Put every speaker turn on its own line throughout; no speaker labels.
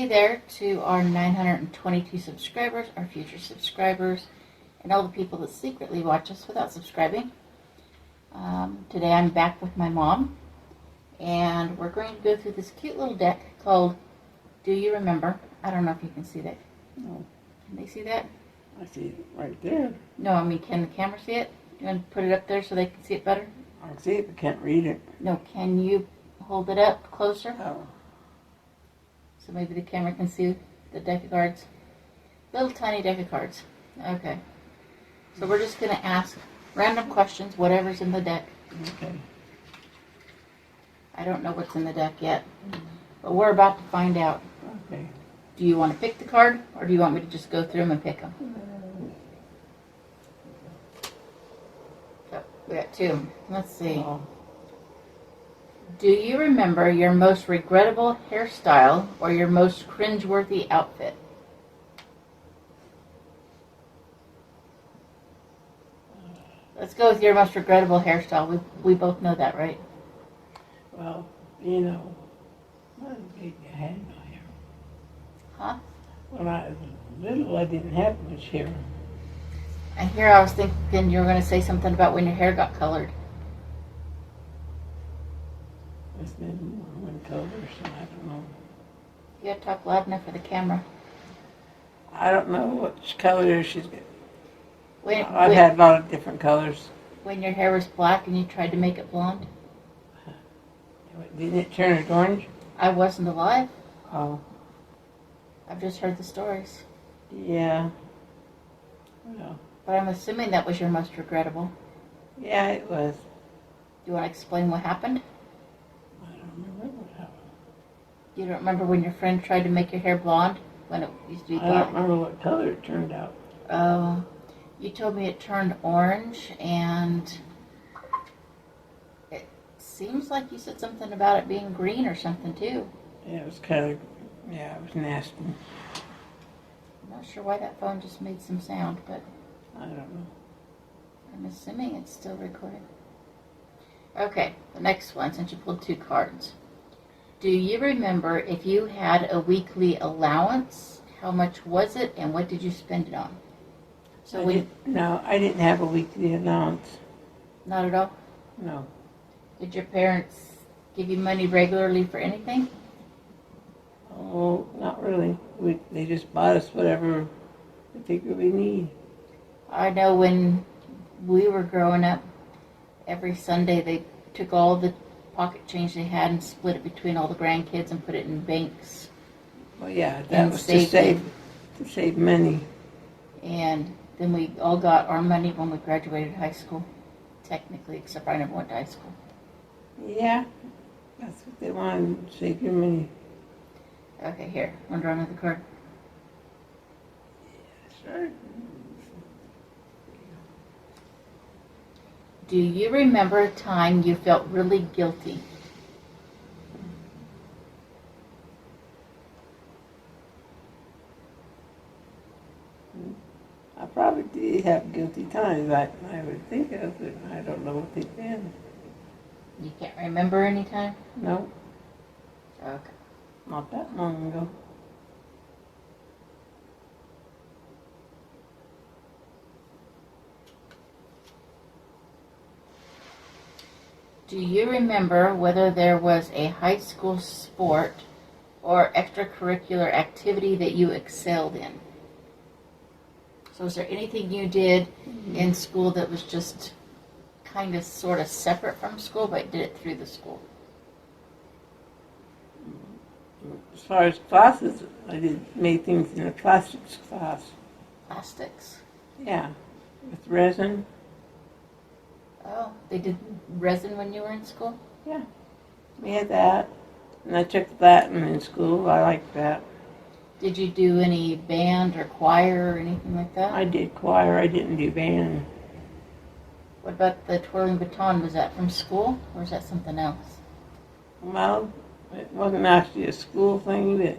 there to our 922 subscribers, our future subscribers, and all the people that secretly watch us without subscribing. Today I'm back with my mom, and we're going to go through this cute little deck called Do You Remember? I don't know if you can see that.
No.
Can they see that?
I see it right there.
No, I mean, can the camera see it? You want to put it up there so they can see it better?
I can see it, but can't read it.
No, can you hold it up closer?
Oh.
So maybe the camera can see the deck of cards. Little tiny deck of cards. Okay. So we're just going to ask random questions, whatever's in the deck.
Okay.
I don't know what's in the deck yet, but we're about to find out.
Okay.
Do you want to pick the card, or do you want me to just go through them and pick them? Oh, we got two. Let's see.
Oh.
Do you remember your most regrettable hairstyle or your most cringeworthy outfit? Let's go with your most regrettable hairstyle. We both know that, right?
Well, you know, I had my hair.
Huh?
When I was little, I didn't have much hair.
And here I was thinking you were going to say something about when your hair got colored.
It's been one color, so I don't know.
You got to talk loud enough for the camera.
I don't know which color she's got.
When,
I've had a lot of different colors.
When your hair was black and you tried to make it blonde?
Didn't it turn it orange?
I wasn't alive.
Oh.
I've just heard the stories.
Yeah. Well.
But I'm assuming that was your most regrettable.
Yeah, it was.
Do you want to explain what happened?
I don't remember what happened.
You don't remember when your friend tried to make your hair blonde? When it used to be black?
I don't remember what color it turned out.
Oh. You told me it turned orange, and it seems like you said something about it being green or something, too.
Yeah, it was kind of, yeah, it was nasty.
I'm not sure why that phone just made some sound, but
I don't know.
I'm assuming it's still recording. Okay, the next one, since you pulled two cards. Do you remember if you had a weekly allowance? How much was it, and what did you spend it on? So
no, I didn't have a weekly allowance.
Not at all?
No.
Did your parents give you money regularly for anything?
Oh, not really. They just bought us whatever they figured we need.
I know when we were growing up, every Sunday they took all the pocket change they had and split it between all the grandkids and put it in banks.
Well, yeah, that was to save money.
And then we all got our money when we graduated high school, technically, except I never went to high school.
Yeah, that's what they wanted, to save your money.
Okay, here, want to draw another card?
Sure.
Do you remember a time you felt really guilty?
I probably did have guilty times, I would think of, but I don't know what they've been.
You can't remember any time?
No,
Okay.
not that long ago.
Do you remember whether there was a high school sport or extracurricular activity that you excelled in? So is there anything you did in school that was just kind of sort of separate from school, but did it through the school?
As far as classes, I made things in a plastics class.
Plastics?
Yeah, with resin.
Oh, they did resin when you were in school?
Yeah, we had that. And I took Latin in school. I liked that.
Did you do any band or choir or anything like that?
I did choir. I didn't do band.
What about the twirling baton? Was that from school or was that something else?
Well, it wasn't actually a school thing.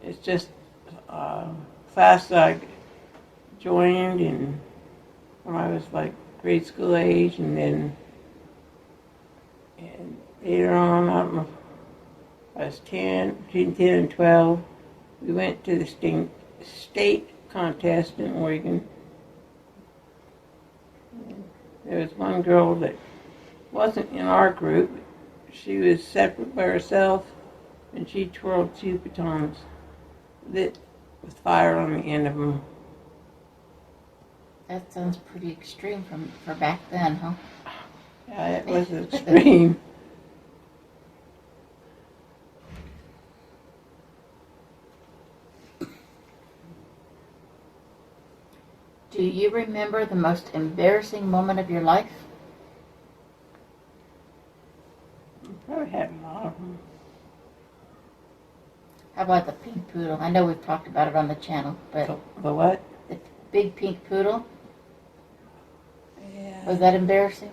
It's just a class that I joined when I was like grade school age, and then later on, I don't know, I was 10, between 10 and 12. We went to the state contest in Oregon. There was one girl that wasn't in our group. She was separate by herself, and she twirled 2 batons lit with fire on the end of them.
That sounds pretty extreme for back then, huh?
Yeah, it was extreme.
Do you remember the most embarrassing moment of your life?
Probably had a lot of them.
How about the pink poodle? I know we've talked about it on the channel, but
The what?
the big pink poodle,
Yeah.
was that embarrassing?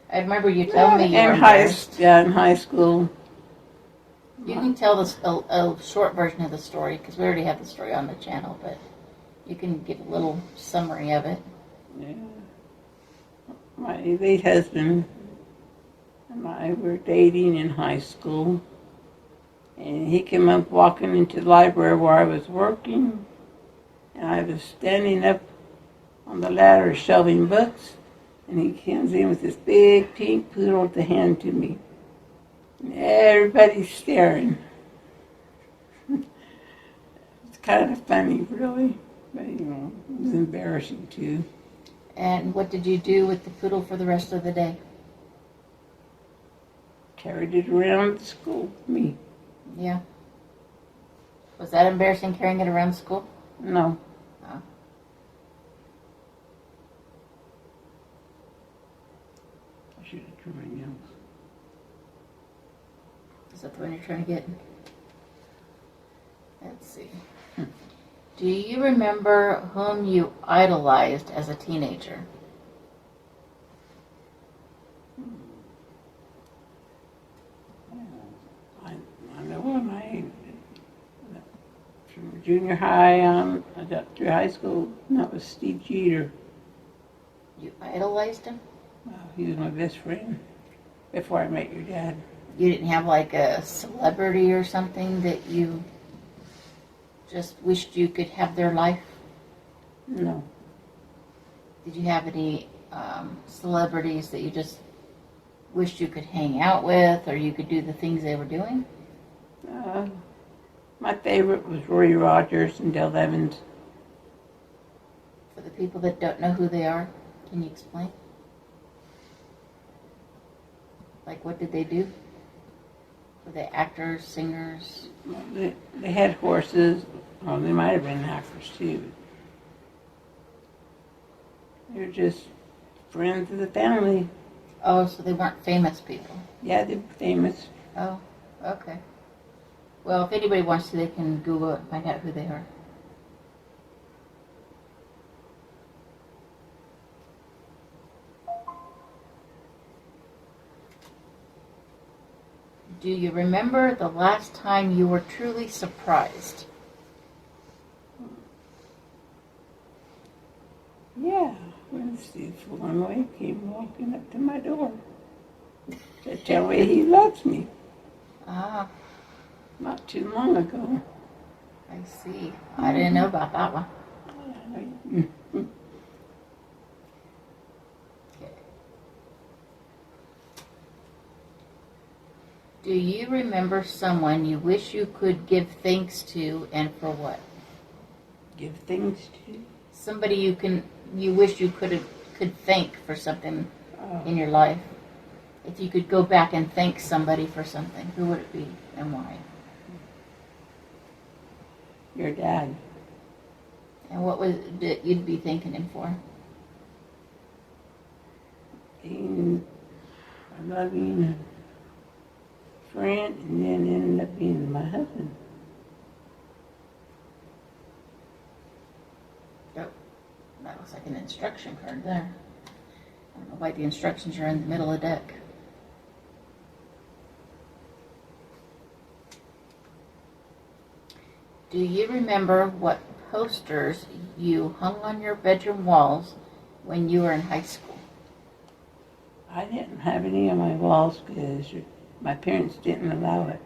I remember you telling me you were
in
embarrassed.
in high school.
You can tell us a short version of the story, because we already have the story on the channel, but you can give a little summary of it.
Yeah. My late husband and I were dating in high school, and he came up walking into the library where I was working, and I was standing up on the ladder shelving books, and he comes in with this big pink poodle to hand to me. And everybody's staring. It's kind of funny, really, but it was embarrassing too.
And what did you do with the poodle for the rest of the day?
Carried it around to school with me.
Yeah. Was that embarrassing, carrying it around school?
No.
Oh.
I should have turned my nails.
Is that the one you're trying to get? Let's see. Do you remember whom you idolized as a teenager?
I know when from junior high on up through high school, and that was Steve Jeter.
You idolized him?
He was my best friend before I met your dad.
You didn't have like a celebrity or something that you just wished you could have their life?
No.
Did you have any celebrities that you just wished you could hang out with, or you could do the things they were doing?
My favorite was Roy Rogers and Dale Evans.
For the people that don't know who they are, can you explain? Like, what did they do? Were they actors, singers?
Well, they had horses. Oh, they might have been actors too. They were just friends of the family.
Oh, so they weren't famous people.
Yeah, they were famous.
Oh, okay. Well, if anybody wants to, they can Google it and find out who they are. Do you remember the last time you were truly surprised?
Yeah, when Steve One-Way came walking up to my door to tell me he loves me.
Ah,
Not too long ago.
I see. I didn't know about that one. Okay. Do you remember someone you wish you could give thanks to, and for what?
Give things to.
Somebody you wish you could thank for something in your life. If you could go back and thank somebody for something, who would it be and why?
Your dad.
And what was it you'd be thanking him for?
Being a loving friend, and then ended up being my husband.
Oh, that looks like an instruction card there. I don't know why the instructions are in the middle of the deck. Do you remember what posters you hung on your bedroom walls when you were in high school?
I didn't have any on my walls because my parents didn't allow it.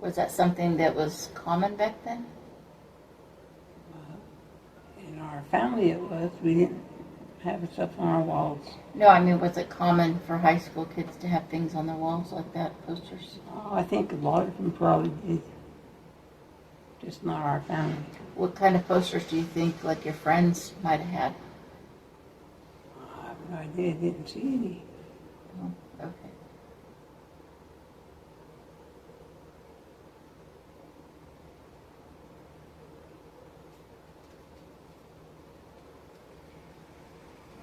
Was that something that was common back then?
In our family it was. We didn't have stuff on our walls.
No, I mean, was it common for high school kids to have things on their walls like that, posters?
Oh, I think a lot of them probably did. Just not our family.
What kind of posters do you think, like, your friends might have had?
I have no idea. I didn't see any.
Oh, okay.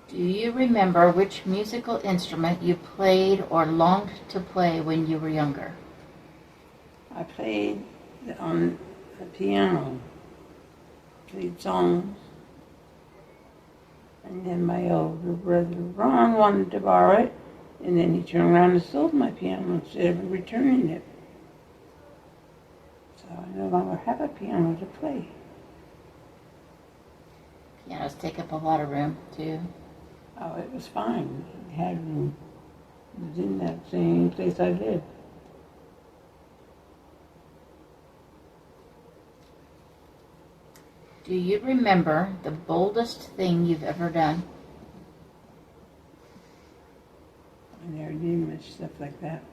Do you remember which musical instrument you played or longed to play when you were younger?
I played on the piano, played songs, and then my older brother Ron wanted to borrow it, and then he turned around and sold my piano instead of returning it. So I no longer have a piano to play.
Pianos take up a lot of room, too.
Oh, it was fine. It had room. It was in that same place I lived.
Do you remember the boldest thing you've ever done?
I never did much stuff like that.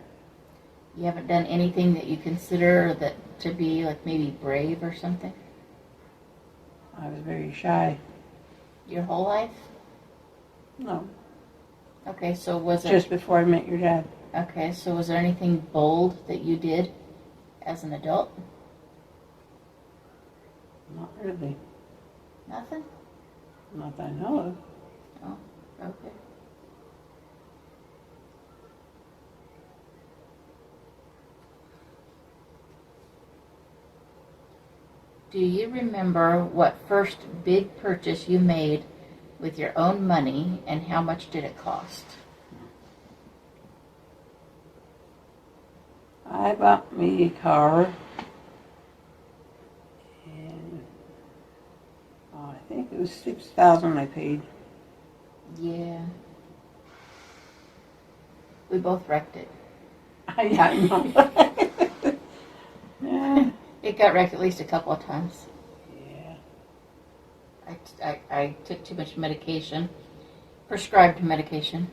You haven't done anything that you consider that to be like maybe brave or something?
I was very shy.
Your whole life?
No,
Okay, so was it...
just before I met your dad.
Okay, so was there anything bold that you did as an adult?
Not really.
Nothing?
Not that I know of.
Oh, okay. Do you remember what first big purchase you made with your own money and how much did it cost?
I bought me a car, and I think it was $6,000 I paid.
Yeah. We both wrecked it.
I know. Yeah.
It got wrecked at least a couple of times.
Yeah.
I took too much medication, prescribed medication.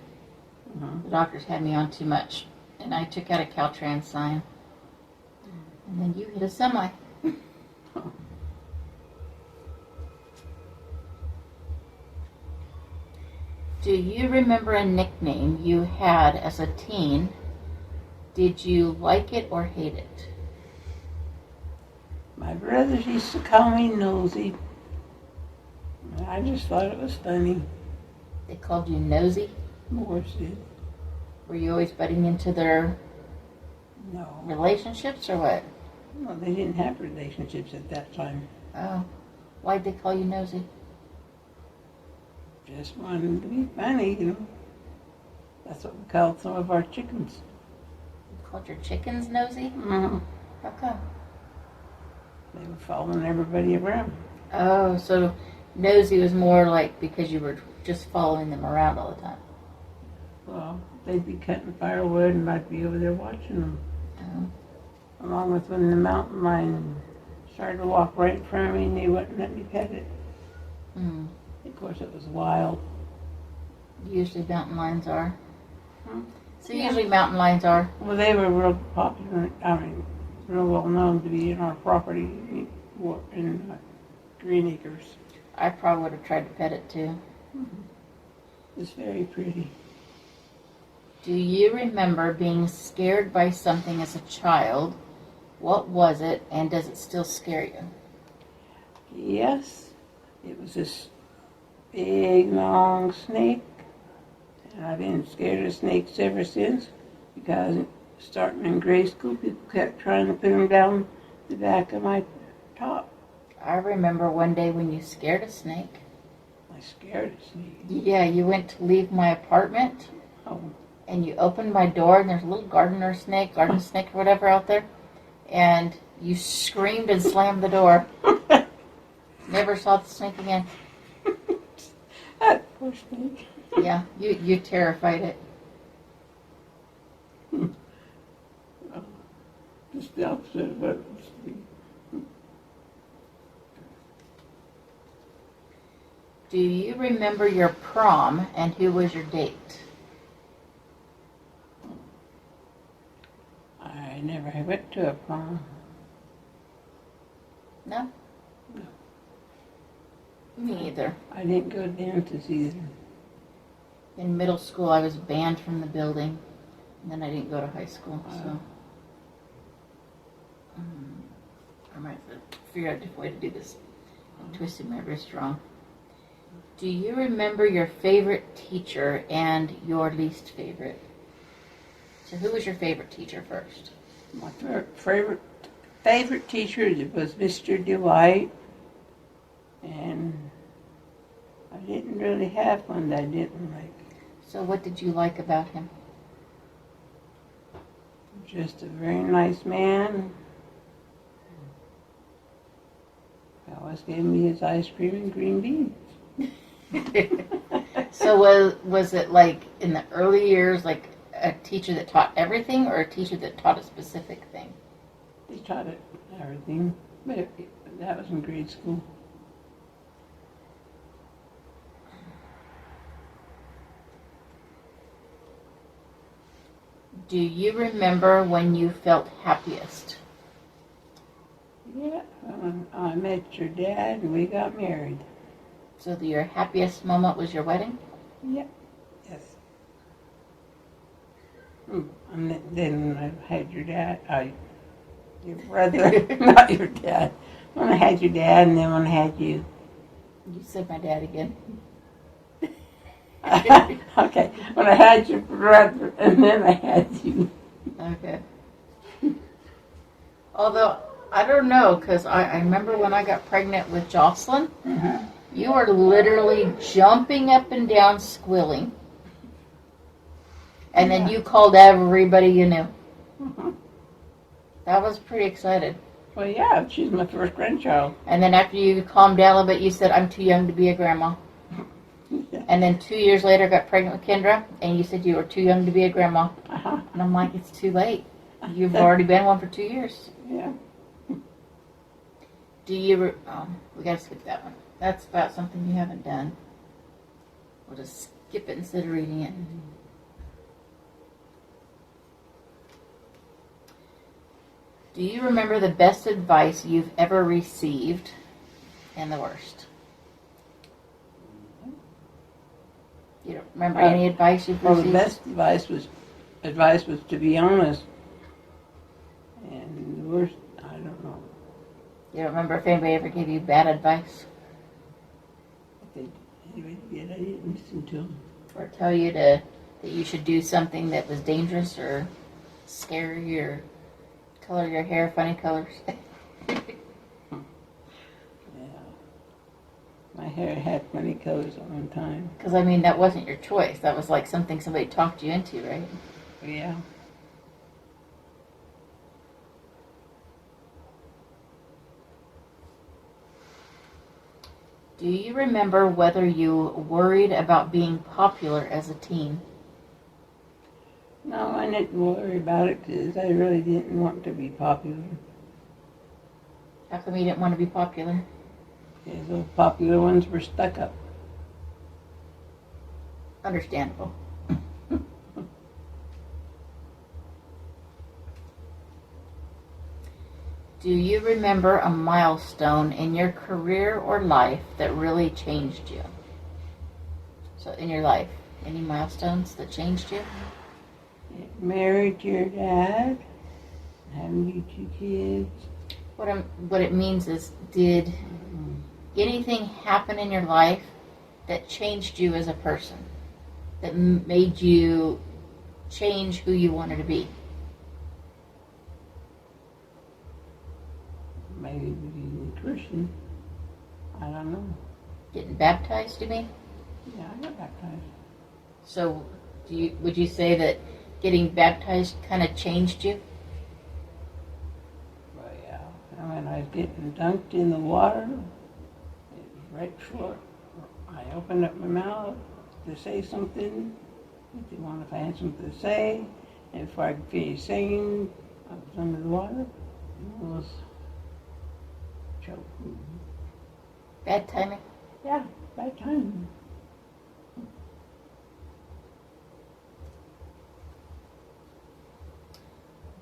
The doctors had me on too much, and I took out a Caltrans sign. And then you hit a semi. Do you remember a nickname you had as a teen? Did you like it or hate it?
My brothers used to call me Nosy. I just thought it was funny.
They called you nosy?
Morris did.
Were you always butting into their
No.
relationships or what?
No, they didn't have relationships at that time.
Oh, why'd they call you nosy?
Just wanted to be funny, you know. That's what we called some of our chickens.
You called your chickens nosy?
Mm-hmm.
How come?
They were following everybody around.
Oh, so nosy was more like because you were just following them around all the time.
Well, they'd be cutting firewood and I'd be over there watching them.
Oh.
Along with when the mountain lion started to walk right in front of me and they wouldn't let me pet it.
Mm.
Of course, it was wild.
Usually mountain lions are.
Hmm?
So usually mountain lions are.
Well, they were real popular, real well known to be in our property in Green Acres.
I probably would have tried to pet it too.
It's very pretty.
Do you remember being scared by something as a child? What was it, and does it still scare you?
Yes, it was this big, long snake. And I've been scared of snakes ever since because starting in grade school, people kept trying to put them down the back of my top.
I remember one day when you scared a snake.
I scared a snake.
Yeah, you went to leave my apartment,
Oh,
and you opened my door, and there's a little garden snake or whatever out there, and you screamed and slammed the door. Never saw the snake again.
that poor snake.
Yeah, you terrified it.
Just the opposite of what it used to be.
Do you remember your prom and who was your date?
I never went to a prom.
No?
No.
Me either.
I didn't go to dances either.
In middle school, I was banned from the building, and then I didn't go to high school, so. I might have to figure out a different way to do this. I'm twisting my wrist wrong. Do you remember your favorite teacher and your least favorite? So who was your favorite teacher first?
My favorite teacher was Mr. Dwight, and I didn't really have one that I didn't like.
So what did you like about him?
Just a very nice man. He always gave me his ice cream and green beans.
So was it like in the early years, like a teacher that taught everything, or a teacher that taught a specific thing?
They taught it everything, but that was in grade school.
Do you remember when you felt happiest?
Yeah, I met your dad and we got married.
So your happiest moment was your wedding?
Yep. Yes. And then I had your dad, your brother, not your dad. When I had your dad, and then when I had you.
You said my dad again.
Okay, when I had your brother, and then I had you.
Okay. Although, I don't know, because I remember when I got pregnant with Jocelyn, you were literally jumping up and down, squealing. And then you called everybody you knew. That was pretty excited.
Well, yeah, she's my first grandchild.
And then after you calmed down a little bit, you said, I'm too young to be a grandma.
Yeah.
And then 2 years later, got pregnant with Kendra, and you said you were too young to be a grandma.
Uh-huh.
And I'm like, it's too late. You've already been one for 2 years.
Yeah.
Do you, we gotta skip that one. That's about something you haven't done. We'll just skip it instead of reading it. Do you remember the best advice you've ever received and the worst? You don't remember any advice you've
Well,
received?
the best advice was to be honest. And the worst, I don't know.
You don't remember if anybody ever gave you bad advice?
If anybody did, I didn't listen to them.
Or tell you that you should do something that was dangerous or scary or color your hair funny colors?
Yeah. My hair had funny colors at one time.
Because, I mean, that wasn't your choice. That was like something somebody talked you into, right?
Yeah.
Do you remember whether you worried about being popular as a teen?
No, I didn't worry about it because I really didn't want to be popular.
How come you didn't want to be popular?
Because those popular ones were stuck up.
Understandable. Do you remember a milestone in your career or life that really changed you? So in your life, any milestones that changed you?
Married to your dad, having you 2 kids.
What it means is, did anything happen in your life that changed you as a person? That made you change who you wanted to be?
Maybe being a Christian. I don't know.
Getting baptized, you mean?
Yeah, I got baptized.
So, would you say that getting baptized kind of changed you?
Well, yeah. And when I was getting dunked in the water, it was right before I opened up my mouth to say something. If they wanted to find something to say, and before I could finish singing, I was under the water. It was choked.
Bad timing.
Yeah, bad time.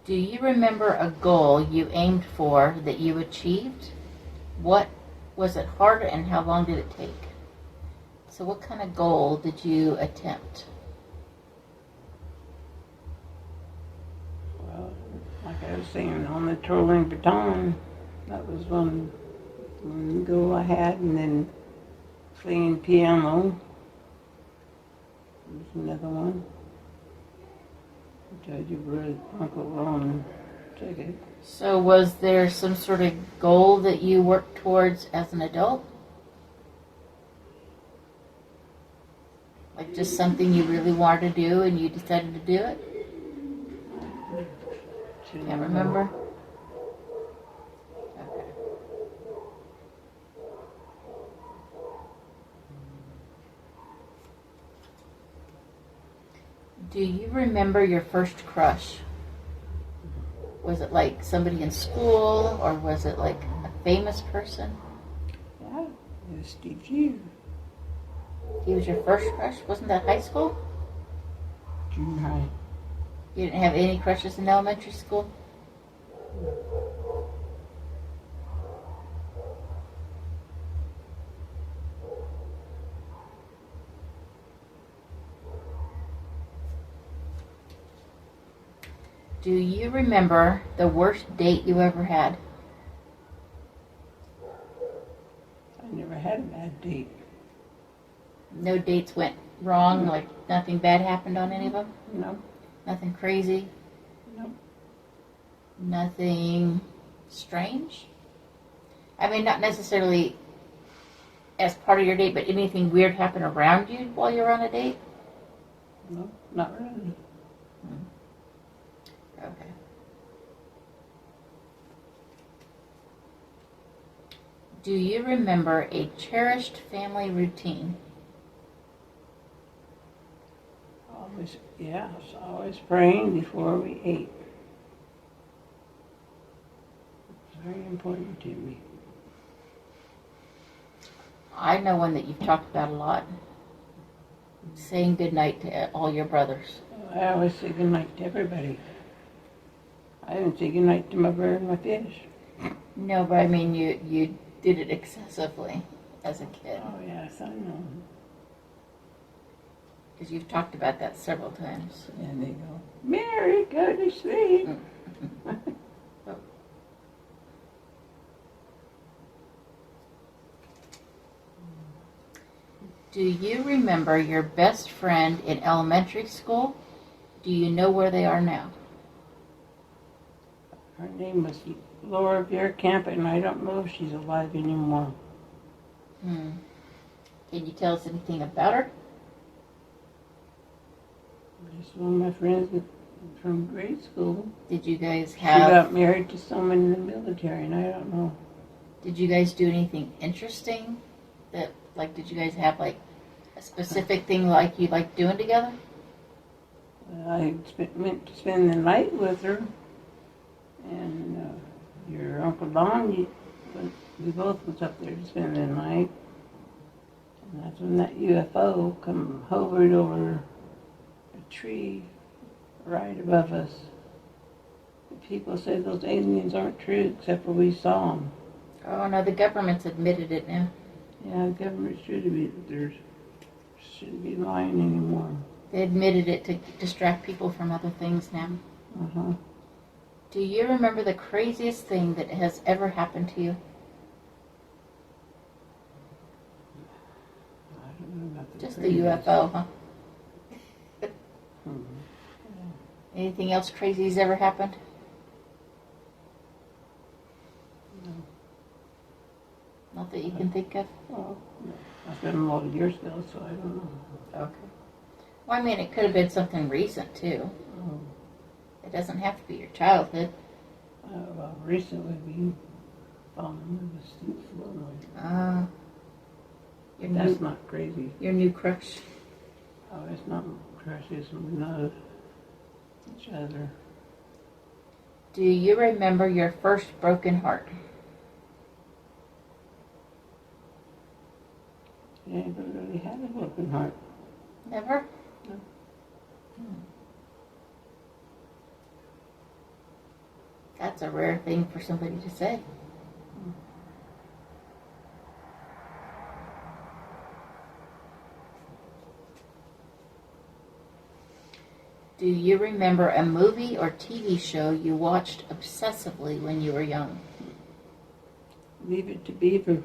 Do you remember a goal you aimed for that you achieved? What was it hard and how long did it take? So what kind of goal did you attempt?
Well, like I was saying, on the trolling baton, that was one goal I had, and then playing piano was another one. Judge your Uncle Ron took it.
So was there some sort of goal that you worked towards as an adult? Like just something you really wanted to do and you decided to do it? Can't remember? Okay. Do you remember your first crush? Was it like somebody in school or was it like a famous person?
Yeah, it was Steve Jeter.
He was your first crush? Wasn't that high school?
Junior high.
You didn't have any crushes in elementary school? Do you remember the worst date you ever had?
I never had a bad date.
No dates went wrong, like nothing bad happened on any of them?
No,
Nothing crazy?
no.
Nothing strange? I mean, not necessarily as part of your date, but anything weird happen around you while you're on a date?
No, not really.
Okay. Do you remember a cherished family routine?
Always, yeah, it's always praying before we ate. It's very important to me.
I know one that you've talked about a lot. Saying goodnight to all your brothers.
I always say goodnight to everybody. I even say goodnight to my bird and my fish.
No, but I mean, you did it excessively as a kid.
Oh, yes, I know.
Because you've talked about that several times.
And they go, Mary, go to sleep.
Do you remember your best friend in elementary school? Do you know where they are now?
Her name was Laura Bierkamp, and I don't know if she's alive anymore.
Can you tell us anything about her?
She's one of my friends from grade school.
Did you guys
She
have?
got married to someone in the military, and I don't know.
Did you guys do anything interesting? That like, did you guys have like a specific thing like you like doing together?
I went to spend the night with her, and your Uncle Don, we both was up there to spend the night. And that's when that UFO come hovered over a tree right above us. The people say those aliens aren't true, except for we saw them.
Oh no, the government's admitted it now.
Yeah, the government shouldn't be lying anymore.
They admitted it to distract people from other things now.
Uh-huh.
Do you remember the craziest thing that has ever happened to you?
I don't know about
Just the
craziest.
UFO, huh?
Mhm.
Anything else crazy's ever happened?
No.
Not that you can think of?
Well, I spent a lot of years ago, so I don't know.
Okay. Well, I mean, it could have been something recent, too.
Oh,
It doesn't have to be your childhood.
well, recently we found the steep floor.
Your
That's
new,
not crazy.
your new crush.
Oh, it's not crushes. We know each other.
Do you remember your first broken heart?
I never really had a broken heart.
Never?
No.
That's a rare thing for somebody to say. Do you remember a movie or TV show you watched obsessively when you were young?
Leave It to Beaver.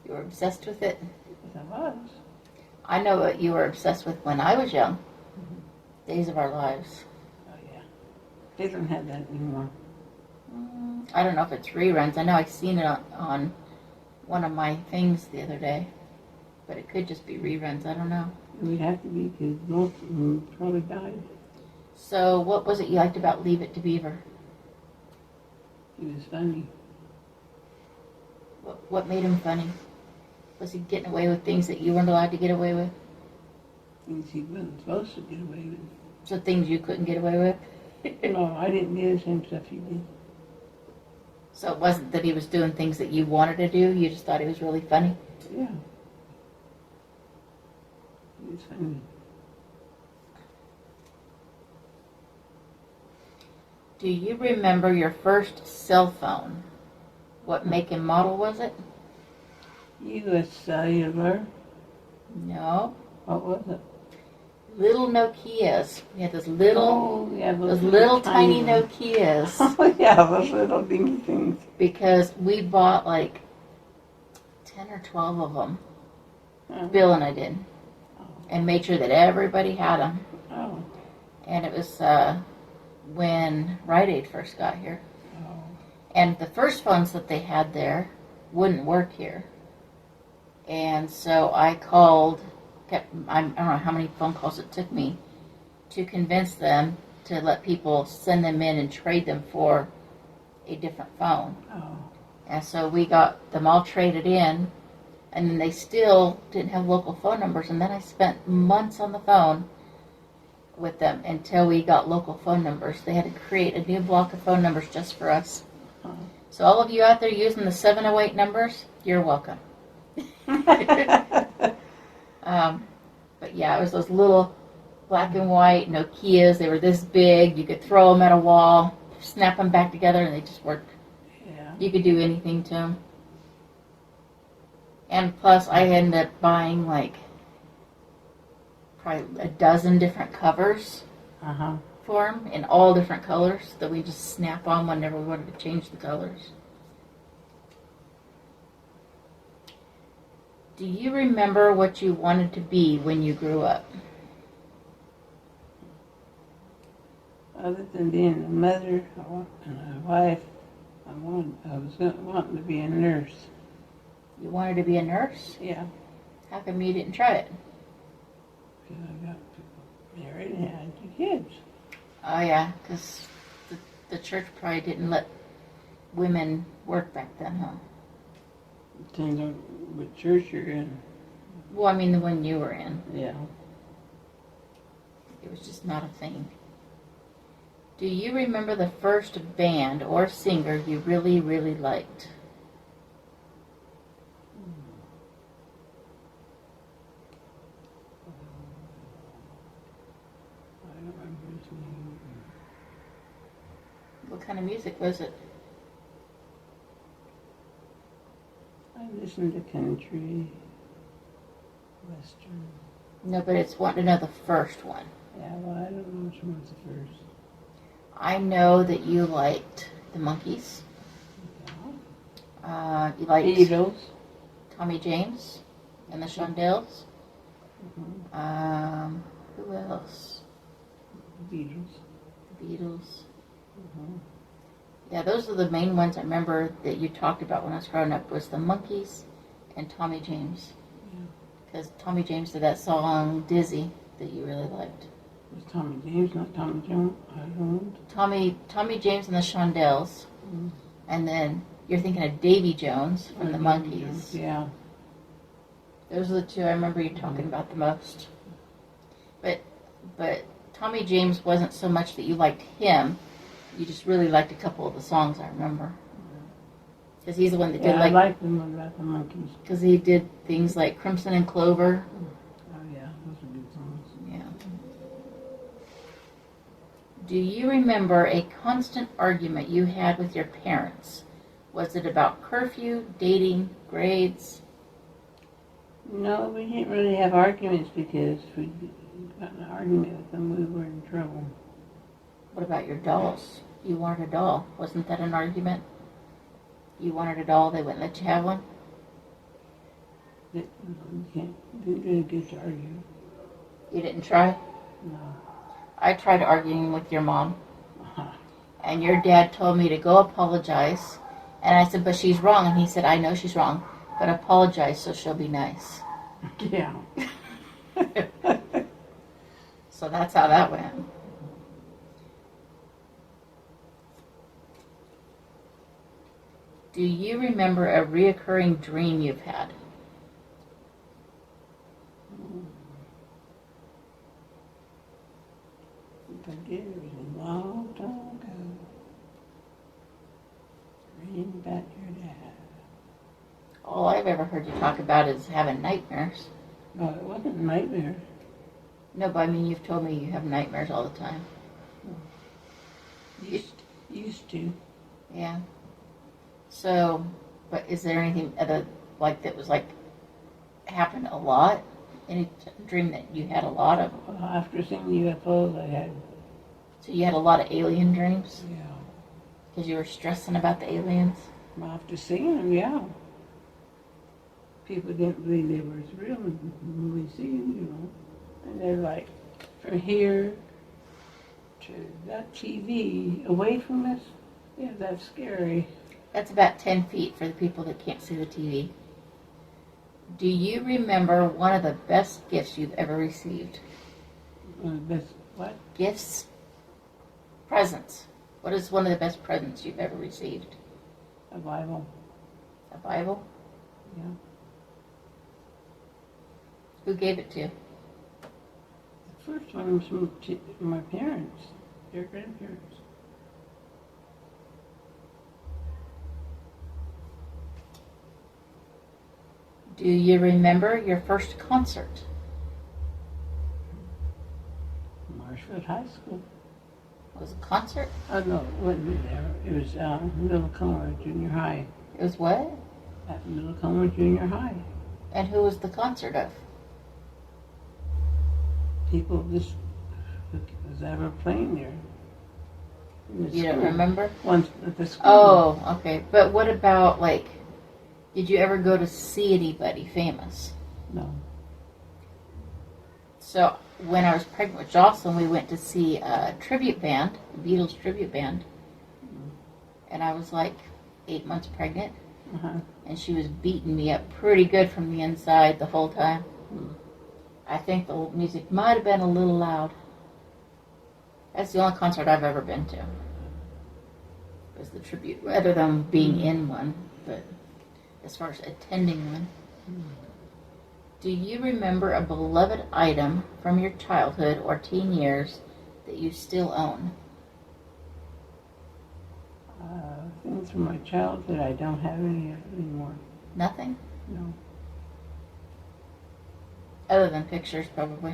You were obsessed with it?
Yes, I was.
I know what you were obsessed with when I was young. Days of Our Lives.
Oh, yeah. They don't have that anymore.
I don't know if it's reruns. I know I've seen it on one of my things the other day. But it could just be reruns. I don't know.
It would have to be because most of them probably died.
So what was it you liked about Leave It to Beaver?
He was funny.
What made him funny? Was he getting away with things that you weren't allowed to get away with?
Things he wasn't supposed to get away with.
So things you couldn't get away with?
No, I didn't do the same stuff he did.
So it wasn't that he was doing things that you wanted to do, you just thought he was really funny?
Yeah. He was funny.
Do you remember your first cell phone? What make and model was it?
U.S. Cellular.
No.
What was it?
Little Nokias. We had those little,
yeah,
those little tiny
ones.
Nokias.
Oh, yeah, those little dinky things.
Because we bought like 10 or 12 of them.
Oh.
Bill and I did. And made sure that everybody had them.
Oh.
And it was when Rite Aid first got here.
Oh.
And the first phones that they had there wouldn't work here. And so I called, I don't know how many phone calls it took me to convince them to let people send them in and trade them for a different phone.
Oh.
And so we got them all traded in, and then they still didn't have local phone numbers. And then I spent months on the phone with them until we got local phone numbers. They had to create a new block of phone numbers just for us.
Oh.
So all of you out there using the 708 numbers, you're welcome. But yeah, it was those little black and white Nokias. They were this big. You could throw them at a wall, snap them back together, and they just worked.
Yeah.
You could do anything to them. And plus, I ended up buying like probably a dozen different covers
Uh-huh.
for them in all different colors that we just snap on whenever we wanted to change the colors. Do you remember what you wanted to be when you grew up?
Other than being a mother and a wife, I was wanting to be a nurse.
You wanted to be a nurse?
Yeah.
How come you didn't try it?
Because I got married and had 2 kids.
Oh yeah, because the church probably didn't let women work back then, huh?
Depends on what church you're in.
Well, I mean the one you were in.
Yeah.
It was just not a thing. Do you remember the first band or singer you really, really liked?
I don't remember his name.
What kind of music was it?
I listened to country, western.
No, but it's wanting to know the first one.
Yeah, well, I don't know which one's the first.
I know that you liked the Monkees. You liked
Beatles.
Tommy James and the Shondells.
Mm-hmm.
Who else?
Beatles.
The Beatles.
Mm-hmm.
Yeah, those are the main ones I remember that you talked about when I was growing up, was the Monkees and Tommy James. Because Tommy James did that song, Dizzy, that you really liked.
It was Tommy James, not Tommy Jones. I don't know.
Tommy James and the Shondells.
Mm-hmm.
And then you're thinking of Davy Jones from the Monkees.
Yeah.
Those are the two I remember you talking about the most. But Tommy James wasn't so much that you liked him. You just really liked a couple of the songs, I remember. Because he's the one that did
Yeah, I like the one about the monkeys.
Because he did things like Crimson and Clover.
Oh yeah, those are good songs.
Yeah. Do you remember a constant argument you had with your parents? Was it about curfew, dating, grades?
No, we didn't really have arguments because if we got in an argument with them, we were in trouble.
What about your dolls? You wanted a doll. Wasn't that an argument? You wanted a doll, they wouldn't let you have one?
You didn't really get to argue.
You didn't try?
No.
I tried arguing with your mom,
Uh-huh.
and your dad told me to go apologize. And I said, but she's wrong. And he said, I know she's wrong, but apologize so she'll be nice.
Yeah.
So that's how that went. Do you remember a reoccurring dream you've had?
I did. It was a long time ago. Reading about your dad.
All I've ever heard you talk about is having nightmares.
No, it wasn't a nightmare.
No, but I mean, you've told me you have nightmares all the time.
Used to.
Yeah. So, but is there anything other like that was like happened a lot? Any dream that you had a lot of?
Well, after seeing UFOs, I had.
So you had a lot of alien dreams
Yeah.
because you were stressing about the aliens.
Well, after seeing them, yeah. People didn't believe they were real when we see them, And they're like, from here to that TV, away from us. Yeah, that's scary.
That's about 10 feet for the people that can't see the TV. Do you remember one of the best gifts you've ever received?
Best what?
Gifts? Presents. What is one of the best presents you've ever received?
A Bible.
A Bible?
Yeah.
Who gave it to you?
The first one was from my parents, their grandparents.
Do you remember your first concert?
Marshfield High School.
It was a concert?
Oh, no, it wasn't there. It was Middle Como Junior High.
It was what?
At Middle Como Junior High.
And who was the concert of?
People just who was ever playing there.
You don't remember?
Once at the school.
Oh, okay. But what about, like, did you ever go to see anybody famous?
No.
So when I was pregnant with Jocelyn, we went to see a tribute band, the Beatles tribute band. And I was like 8 months pregnant.
Uh-huh.
And she was beating me up pretty good from the inside the whole time. I think the music might have been a little loud. That's the only concert I've ever been to. Was the tribute, other than being in one, but as far as attending one. Do you remember a beloved item from your childhood or teen years that you still own?
Things from my childhood, I don't have any anymore.
Nothing?
No.
Other than pictures, probably.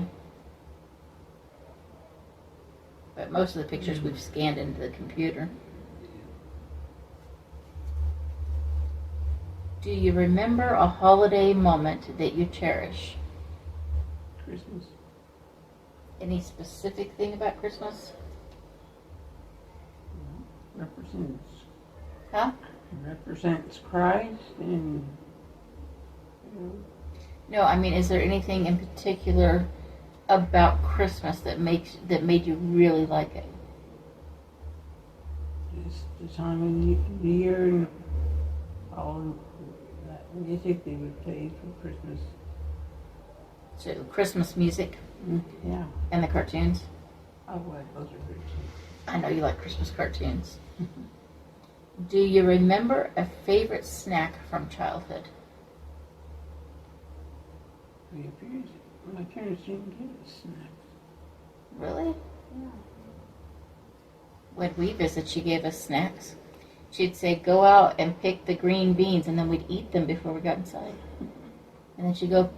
But most of the pictures we've scanned into the computer. Do you remember a holiday moment that you cherish?
Christmas.
Any specific thing about Christmas?
Represents.
Huh?
Represents Christ and,
No, I mean, is there anything in particular about Christmas that made you really like it?
just the time of the year and all that music they would play for Christmas.
So Christmas music
Yeah.
and the cartoons.
Oh, well, those are good too.
I know you like Christmas cartoons. Do you remember a favorite snack from childhood?
My parents didn't give us snacks.
Really? When we visit, she gave us snacks. She'd say, "Go out and pick the green beans," and then we'd eat them before we got inside. And then she'd go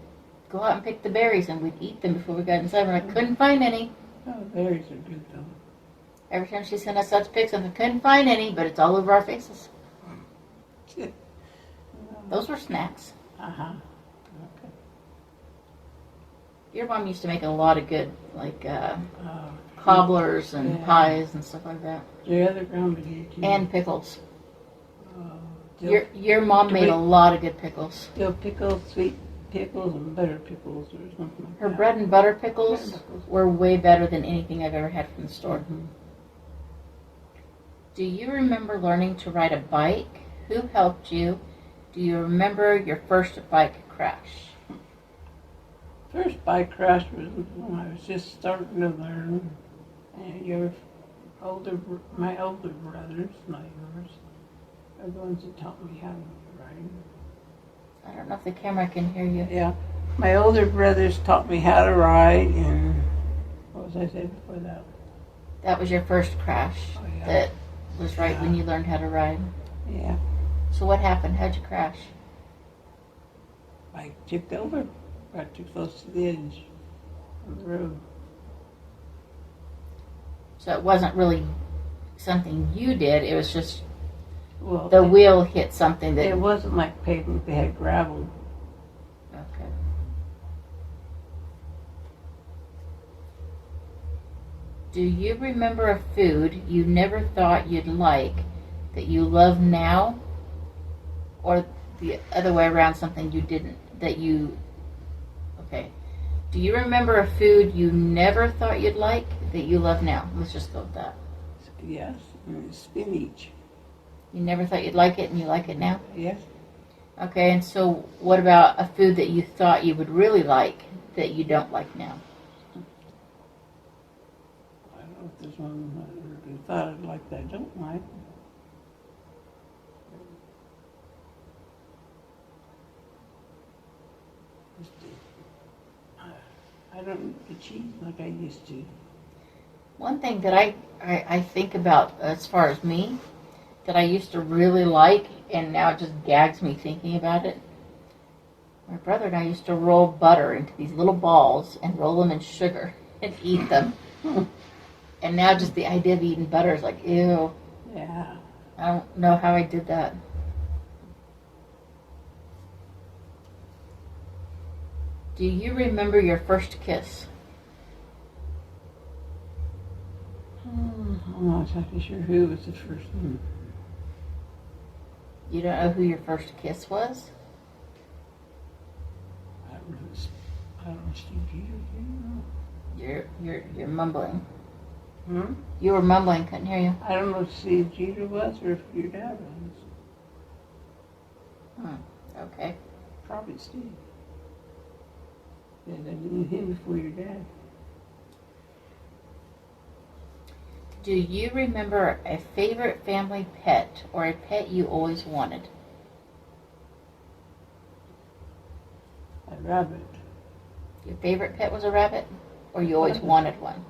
out and pick the berries, and we'd eat them before we got inside. We're like, couldn't find any.
Oh, berries are good though.
Every time she sent us out to pick something, couldn't find any, but it's all over our faces. Those were snacks.
Uh-huh. Okay.
Your mom used to make a lot of good, like cobblers and pies and stuff like that.
Your other grandma did too.
And pickles.
Dill,
Your mom made a lot of good pickles.
dill pickles, sweet pickles, and butter pickles, or something like
Her
that.
bread and butter pickles were way better than anything I've ever had from the store.
Mm-hmm.
Do you remember learning to ride a bike? Who helped you? Do you remember your first bike crash?
First bike crash was when I was just starting to learn, and my older brothers, not yours, are the ones that taught me how to ride.
I don't know if the camera can hear you.
Yeah, my older brothers taught me how to ride, and what was I saying before that?
That was your first crash.
Oh, yeah.
That was right when you learned how to ride.
Yeah,
So what happened? How'd you crash?
I tipped over. Got too close to the edge of the road.
So it wasn't really something you did. It was just
Well,
the wheel hit something that...
it wasn't like pavement. They had gravel.
Okay. Do you remember a food you never thought you'd like that you love now? Or the other way around, something you didn't, that you... Okay. Do you remember a food you never thought you'd like that you love now? Let's just go with that.
Yes, and spinach.
You never thought you'd like it and you like it now?
Yes.
Okay, and so what about a food that you thought you would really like that you don't like now?
I don't know if there's one I really thought I'd like that I don't like. I don't eat cheese like I used to.
One thing that I think about as far as me, that I used to really like, and now it just gags me thinking about it. My brother and I used to roll butter into these little balls and roll them in sugar and eat them. And now just the idea of eating butter is like, ew.
Yeah.
I don't know how I did that. Do you remember your first kiss?
I'm not exactly sure who was the first one.
You don't know who your first kiss was?
I don't know, Steve Jeter, do you know?
You're mumbling.
Hmm?
You were mumbling, couldn't hear you.
I don't know if Steve Jeter was or if your dad was.
Okay.
Probably Steve. Yeah, I knew him before your dad.
Do you remember a favorite family pet or a pet you always wanted?
A rabbit.
Your favorite pet was a rabbit? Or you always wanted one?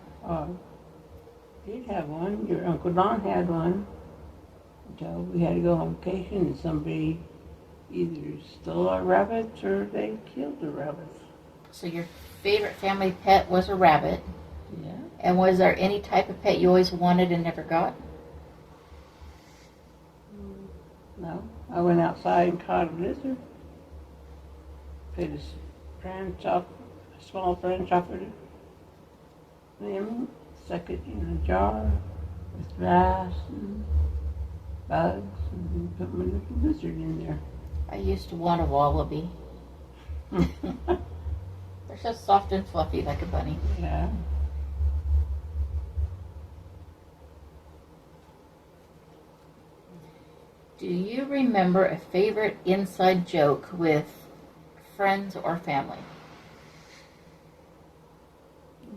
Did have one. Your Uncle Don had one. Until we had to go on vacation and somebody either stole our rabbits or they killed the rabbits.
So your favorite family pet was a rabbit.
Yeah.
And was there any type of pet you always wanted and never got?
No. I went outside and caught a lizard. Put a small branch off of them, stuck it in a jar with grass and bugs, and put my little lizard in there.
I used to want a wallaby. They're so soft and fluffy like a bunny.
Yeah.
Do you remember a favorite inside joke with friends or family?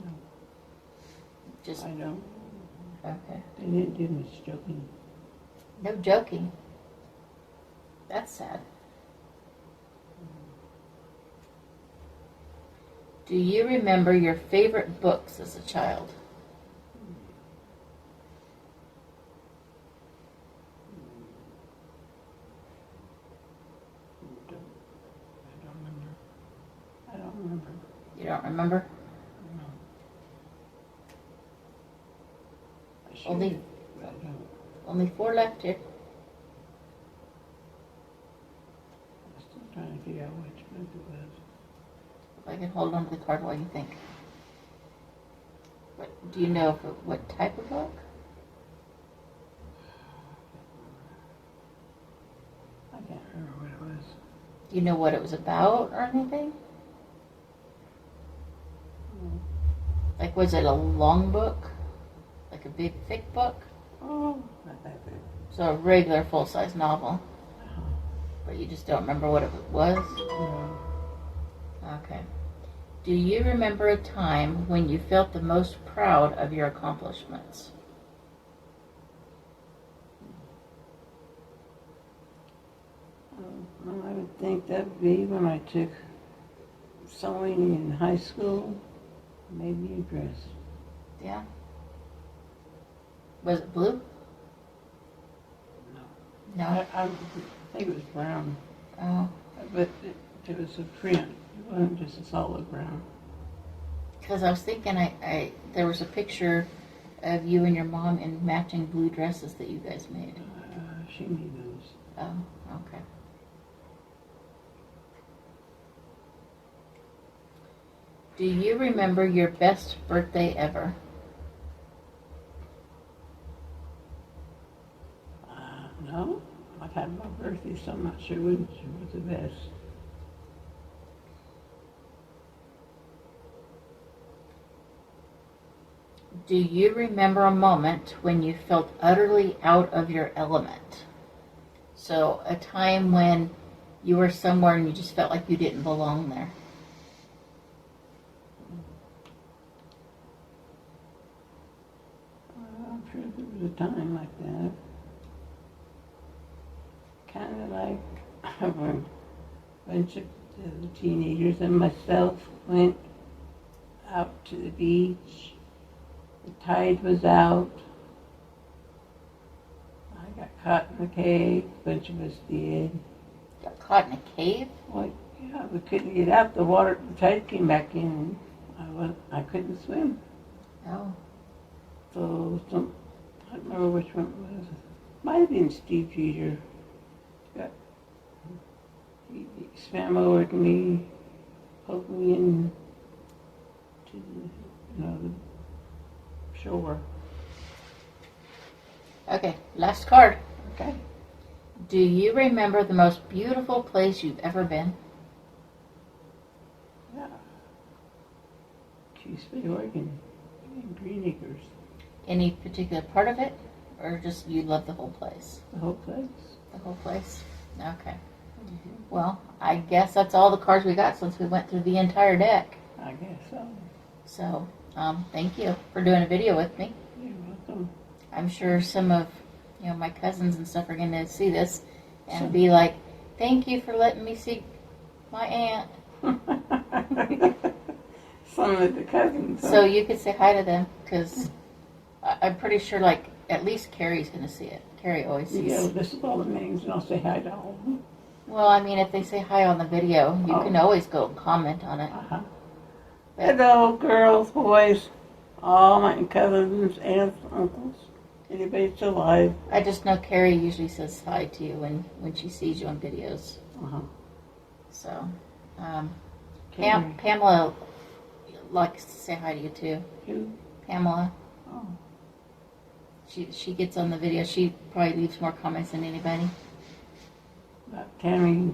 No.
Just
I don't.
okay.
They didn't do much joking.
No joking. That's sad. Do you remember your favorite books as a child?
remember.
You don't remember?
No. I should
Only-
have, but I don't.
Only 4 left here.
I'm still trying to figure out which book it was.
If I can hold on to the card while you think. Do you know what type of book?
I can't remember what it was.
Do you know what it was about or anything?
Oh,
Like, was it a long book? Like a big, thick book?
not that big.
So a regular full-size novel,
Uh-huh.
but you just don't remember what it was?
No.
Okay. Do you remember a time when you felt the most proud of your accomplishments?
Well, I would think that would be when I took sewing in high school, made me a dress.
Yeah? Was it blue?
No.
No?
I think it was brown,
Oh.
but it was a print. It wasn't just a solid brown.
Because I was thinking there was a picture of you and your mom in matching blue dresses that you guys made.
She made those.
Oh, okay. Do you remember your best birthday ever?
No, I've had my birthday, so I'm not sure which was the best.
Do you remember a moment when you felt utterly out of your element? So, a time when you were somewhere and you just felt like you didn't belong there.
I'm sure there was a time like that. Kind of like when a bunch of the teenagers and myself went out to the beach. The tide was out. I got caught in the cave. A bunch of us did.
Got caught in a cave?
Well, yeah, we couldn't get out. The water, the tide came back in. I couldn't swim.
Oh.
So I don't remember which one it was. Might have been Steve Jeter. He swam over to me, poked me in to the shore.
Okay, last card.
Okay.
Do you remember the most beautiful place you've ever been?
Yeah. Keysby, Oregon, in Green Acres.
Any particular part of it? Or just you love the whole place?
The whole place.
The whole place? Okay. Well, I guess that's all the cards we got since we went through the entire deck.
I guess so.
So, thank you for doing a video with me.
You're welcome.
I'm sure some of my cousins and stuff are going to see this and be like, thank you for letting me see my aunt.
Some of the cousins.
So you could say hi to them because I'm pretty sure at least Carrie's going to see it. Carrie always sees
Yeah, this is all the names, and I'll say hi to all of them.
Well, I mean, if they say hi on the video, you can always go and comment on it.
Uh-huh. Hello, girls, boys, all my cousins, aunts, uncles, anybody that's alive.
I just know Carrie usually says hi to you when she sees you on videos.
Uh-huh.
So,
Carrie.
Pamela likes to say hi to you too.
Who?
Pamela.
Oh.
She gets on the video. She probably leaves more comments than anybody.
About Tammy.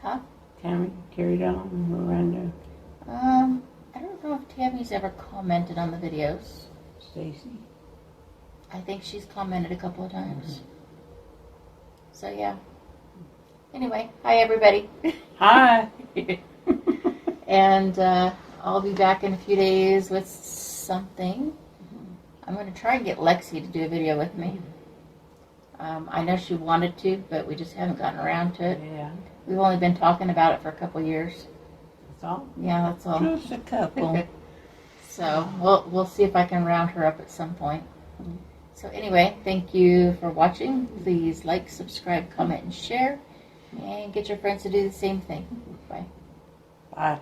Huh?
Tammy, Carrie Down, Miranda,
I don't know if Tammy's ever commented on the videos.
Stacy.
I think she's commented a couple of times. So yeah. Anyway, hi everybody.
Hi.
And I'll be back in a few days with something. I'm going to try and get Lexi to do a video with me. I know she wanted to, but we just haven't gotten around to it.
Yeah.
We've only been talking about it for a couple of years.
That's all?
Yeah, that's all.
Just a couple.
So we'll see if I can round her up at some point. So anyway, thank you for watching. Please like, subscribe, comment, and share. And get your friends to do the same thing. Bye.
Bye.